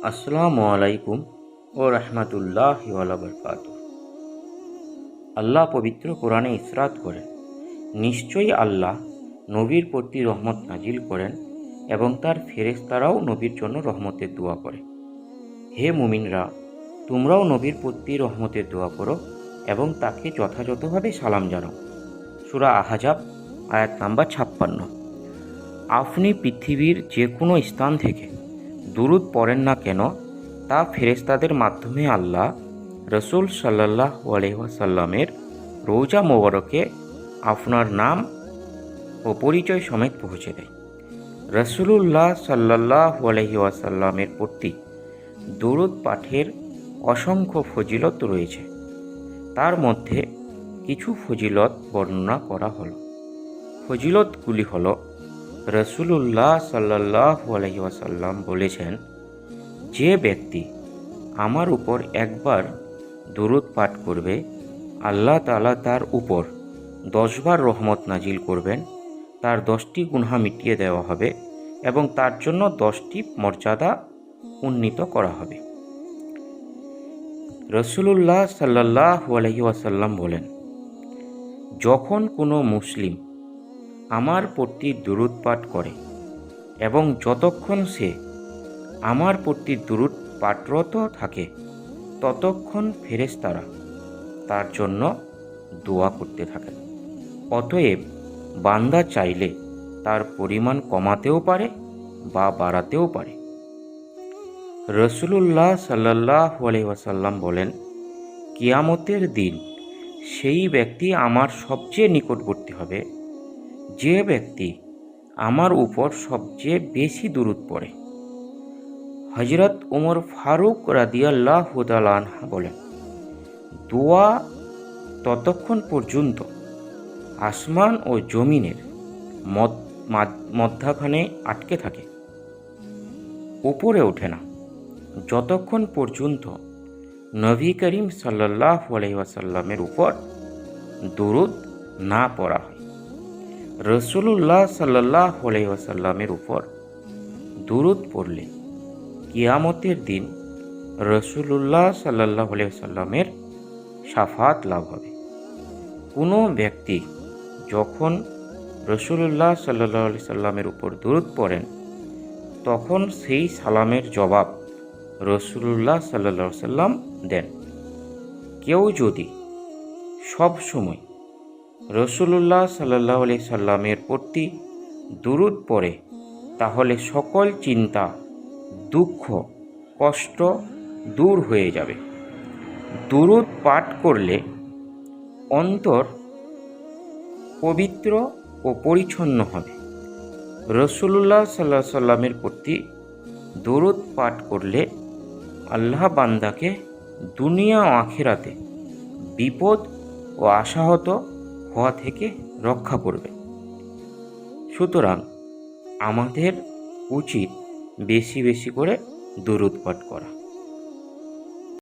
আসসালামু আলাইকুম ও রহমতুল্লাহি ওয়া বারাকাতুহু। আল্লাহ পবিত্র কোরআনে ইসরাত করেন, নিশ্চয়ই আল্লাহ নবীর প্রতি রহমত নাজিল করেন এবং তার ফেরেশতারাও নবীর জন্য রহমতের দোয়া করে। হে মুমিনরা, তোমরাও নবীর প্রতি রহমতের দোয়া করো এবং তাকে যথাযথভাবে সালাম জানাও। সূরা আহজাব আয়াত নাম্বার 56। আপনি পৃথিবীর যে কোনো স্থান থেকে দুরূদ পড়েন না কেন, তা ফেরেশতাদের মাধ্যমে আল্লাহ রসুল সাল্লাল্লাহু আলাইহি ওয়াসাল্লামের রওজা মোবারকে আপনার নাম ও পরিচয় সমেত পৌঁছে দেয়। রসুলুল্লাহ সাল্লাল্লাহু আলাইহি ওয়াসাল্লামের প্রতি দুরূদ পাঠের অসংখ্য ফজিলত রয়েছে। তার মধ্যে কিছু ফজিলত বর্ণনা করা হলো। ফজিলতগুলি হলো, রসুলুল্লাহ সাল্লাল্লাহু আলাইহি ওয়াসাল্লাম বলেছেন, যে ব্যক্তি আমার উপর একবার দুরূদ পাঠ করবে, আল্লাহ তাআলা তার উপর 10 বার রহমত নাজিল করবেন, তার 10টি গুনাহ মিটিয়ে দেওয়া হবে এবং তার জন্য 10টি মর্যাদা উন্নীত করা হবে। রসুলুল্লাহ সাল্লাল্লাহু আলাইহি ওয়াসাল্লাম বলেন, যখন কোনো মুসলিম আমার প্রতি দুরূদ পাঠ করে এবং যতক্ষণ সে আমার প্রতি দুরূদ পাঠরত থাকে, ততক্ষণ ফেরেশতারা তার জন্য দোয়া করতে থাকেন। অতএব বান্দা চাইলে তার পরিমাণ কমাতেও পারে বা বাড়াতেও পারে। রসুলুল্লাহ সাল্লাল্লাহু আলাইহি ওয়াসাল্লাম বলেন, কিয়ামতের দিন সেই ব্যক্তি আমার সবচেয়ে নিকটবর্তী হবে যে ব্যক্তি আমার উপর সবচেয়ে বেশি দুরূদ পড়ে। হযরত ওমর ফারুক রাদিয়াল্লাহু তাআলা আনহু বলেন, দোয়া ততক্ষণ পর্যন্ত আসমান ও জমিনের মধ্যখানে আটকে থাকে, উপরে ওঠে না, যতক্ষণ পর্যন্ত নবী করিম সাল্লাল্লাহু আলাইহি ওয়াসাল্লামের উপর দুরূদ না পড়া হয়। রসুলুল্লাহ সাল্লাল্লাহু আলাইহি ওয়াসাল্লামের উপর দুরূদ পড়লে কিয়ামতের দিন রসুলুল্লাহ সাল্লাল্লাহু আলাইহি ওয়াসাল্লামের শাফাত লাভ হবে। কোনো ব্যক্তি যখন রসুলুল্লাহ সাল্লাল্লাহু আলাইহি ওয়াসাল্লামের উপর দুরূদ পড়েন, তখন সেই সালামের জবাব রসুলুল্লাহ সাল্লাল্লাহু আলাইহি ওয়াসাল্লাম দেন। কেউ যদি সব সময় রসুলুল্লাহ সাল্লাল্লাহু আলাইহি ওয়াসাল্লামের প্রতি দুরূদ পড়ে, তাহলে সকল চিন্তা, দুঃখ, কষ্ট দূর হয়ে যাবে। দুরূদ পাঠ করলে অন্তর পবিত্র ও পরিচ্ছন্ন হবে। রসুলুল্লাহ সাল্লাল্লাহু আলাইহি ওয়াসাল্লামের প্রতি দুরূদ পাঠ করলে আল্লাহ বান্দাকে দুনিয়া ও আখিরাতে বিপদ ও আশাহত হওয়া থেকে রক্ষা করবে। সুতরাং আমাদের উচিত বেশি বেশি করে দুরূদ পাঠ করা।